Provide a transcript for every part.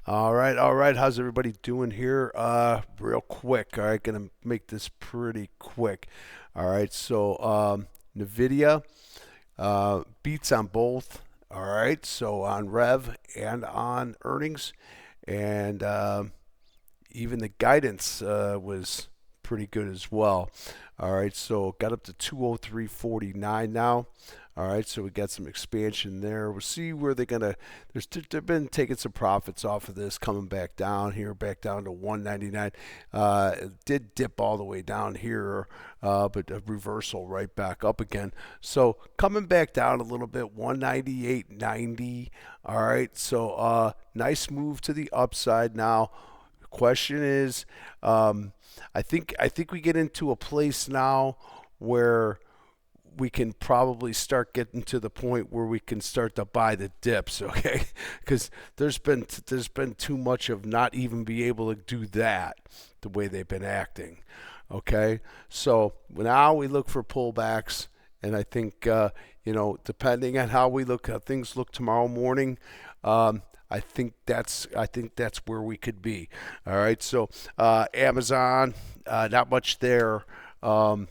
All right. How's everybody doing here? Real quick. All right, gonna make this pretty quick. All right, so Nvidia beats on both. All right, so on rev and on earnings, and even the guidance was pretty good as well. All right, so got up to 203.49 now. All right, so we got some expansion there. We'll see where they're gonna. They've been taking some profits off of this, coming back down here, back down to 199. It did dip all the way down here, but a reversal right back up again. So coming back down a little bit, 198.90. All right, so nice move to the upside now. Question is, I think we get into a place now where we can probably start getting to the point where we can start to buy the dips, okay? Because there's been too much of not even be able to do that the way they've been acting, okay? So now we look for pullbacks, and I think depending on how things look tomorrow morning. I think that's where we could be. All right, so Amazon, not much there. Um,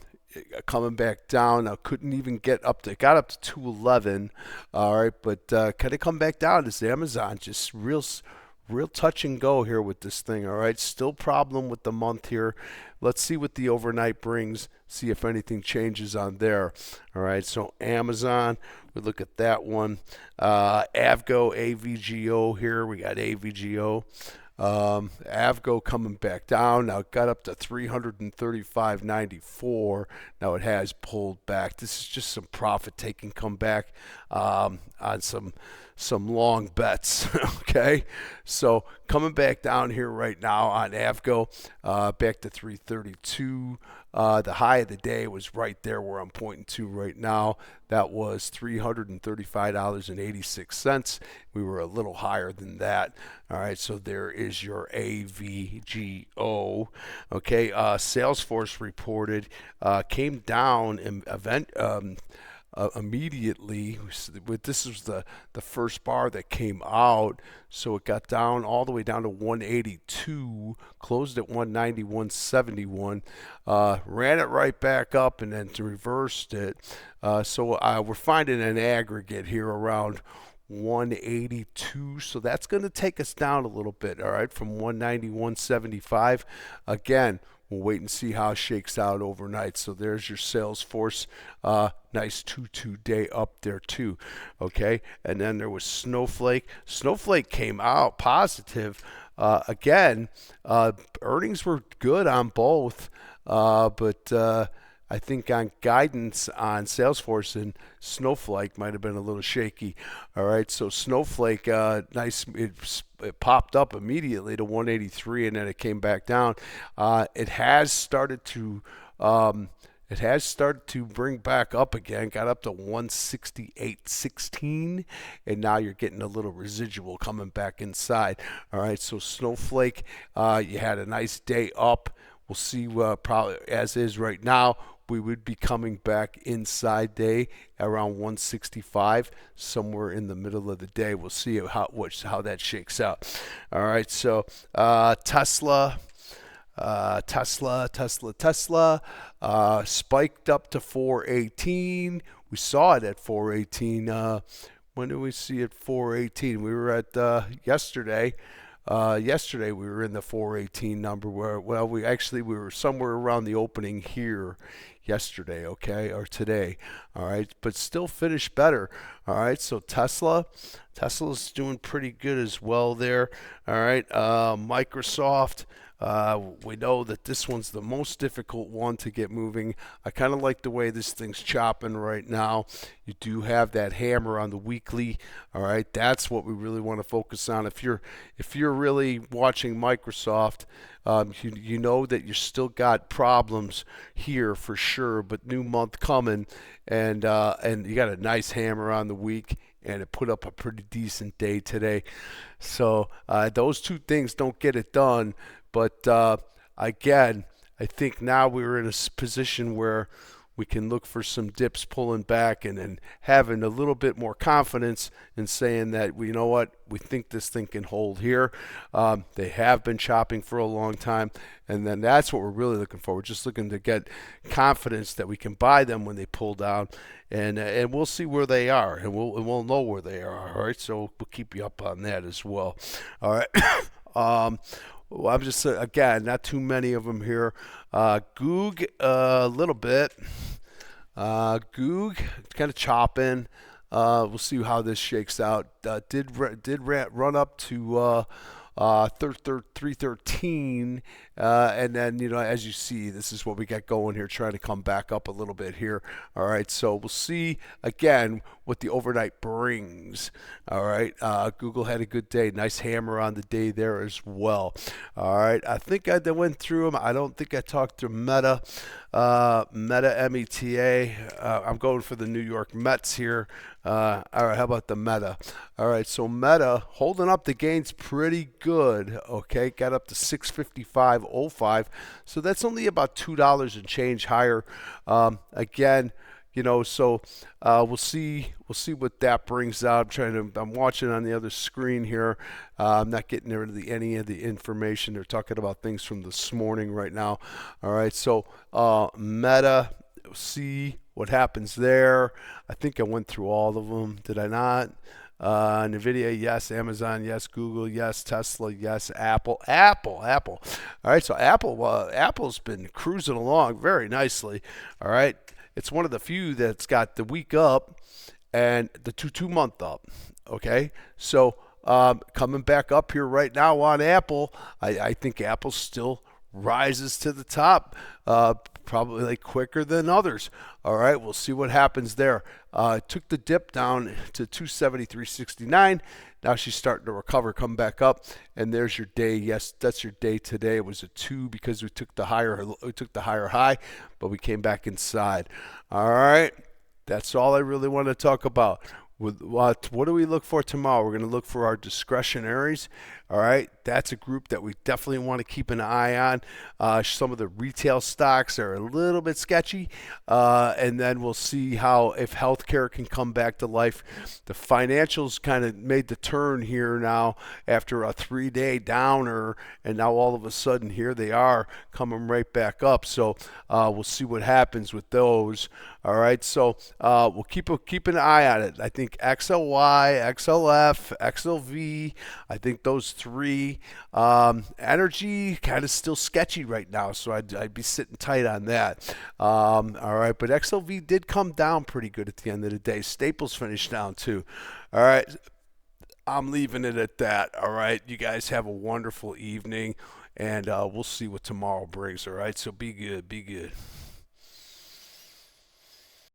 Coming back down. Now couldn't even got up to 211. All right, but kind of come back down. This Amazon just real touch and go here with this thing. All right, still problem with the month here. Let's see what the overnight brings. See if anything changes on there. All right, so Amazon, we look at that one. Avgo, AVGO here. We got AVGO. Avgo coming back down. Now it got up to 335.94. Now it has pulled back. This is just some profit taking comeback on some long bets. Okay, so coming back down here right now on Avgo, back to 332. The high of the day was right there where I'm pointing to right now. That was $335.86. We were a little higher than that. All right, so there is your AVGO. Okay, Salesforce reported came down in immediately. This was the first bar that came out, so it got down all the way down to 182, closed at 191.71, ran it right back up and then reversed it. So we're finding an aggregate here around 182, so that's going to take us down a little bit, all right, from 191.75. Again, we'll wait and see how it shakes out overnight. So there's your Salesforce, nice 2-2 day up there too, okay. And then there was Snowflake. Snowflake came out positive again. Earnings were good on both, but I think on guidance on Salesforce and Snowflake might have been a little shaky. All right, so Snowflake, nice. It popped up immediately to 183, and then it came back down. It has started to. It has started to bring back up again, got up to 168.16, and now you're getting a little residual coming back inside. All right, so Snowflake, you had a nice day up. We'll see probably as is right now. We would be coming back inside day around 165, somewhere in the middle of the day. We'll see how that shakes out. All right, so Tesla. Tesla spiked up to 418. We saw it at 418. When did we see it 418? We were at yesterday. Yesterday we were in the 418 number where we were somewhere around the opening here yesterday, okay, or today. All right, but still finished better. All right, so Tesla's doing pretty good as well there. All right, Microsoft. We know that this one's the most difficult one to get moving. I kind of like the way this thing's chopping right now. You do have that hammer on the weekly. All right, that's what we really want to focus on. If you're really watching Microsoft, you know that you still got problems here for sure. But new month coming, and you got a nice hammer on the week. And it put up a pretty decent day today. So those two things don't get it done. But again, I think now we're in a position where we can look for some dips pulling back and having a little bit more confidence in saying that, you know what, we think this thing can hold here. They have been chopping for a long time, and then that's what we're really looking for. We're just looking to get confidence that we can buy them when they pull down, and we'll see where they are, and we'll know where they are. All right, so we'll keep you up on that as well. All right. Well, I'm just again, not too many of them here. Goog a little bit. Goog kind of chopping. We'll see how this shakes out. Did run up to 313, and then, you know, as you see, this is what we got going here, trying to come back up a little bit here. All right, so we'll see again what the overnight brings. All right, Google had a good day, nice hammer on the day there as well. All right, I think I went through them. I don't think I talked to Meta. Meta, META. I'm going for the New York Mets here. All right, how about the Meta? All right, so Meta holding up the gains pretty good. Okay, got up to 655.05. So that's only about $2 and change higher. Again, you know, so we'll see what that brings out. I'm watching on the other screen here. I'm not getting rid of any of the information. They're talking about things from this morning right now. All right, so Meta, see what happens there. I think I went through all of them. Did I not? Nvidia, yes. Amazon, yes. Google, yes. Tesla, yes. Apple. All right, so Apple's been cruising along very nicely. All right, it's one of the few that's got the week up and the 2-month up. Okay, so coming back up here right now on Apple, I think Apple still rises to the top, probably like quicker than others. All right, we'll see what happens there. Took the dip down to 273.69. Now she's starting to recover, come back up, and there's your day. Yes, that's your day today. It was a 2 because we took the higher high, but we came back inside. All right, that's all I really want to talk about. What do we look for tomorrow? We're going to look for our discretionaries. All right, that's a group that we definitely want to keep an eye on. Some of the retail stocks are a little bit sketchy, and then we'll see how if healthcare can come back to life. The financials kind of made the turn here now after a 3-day downer, and now all of a sudden here they are coming right back up. So we'll see what happens with those. All right, so we'll keep an eye on it. I think XLY, XLF, XLV, I think those three. Energy kind of still sketchy right now, so I'd be sitting tight on that. All right, but XLV did come down pretty good at the end of the day. Staples finished down too. All right, I'm leaving it at that. All right, you guys have a wonderful evening, and we'll see what tomorrow brings. All right, so be good.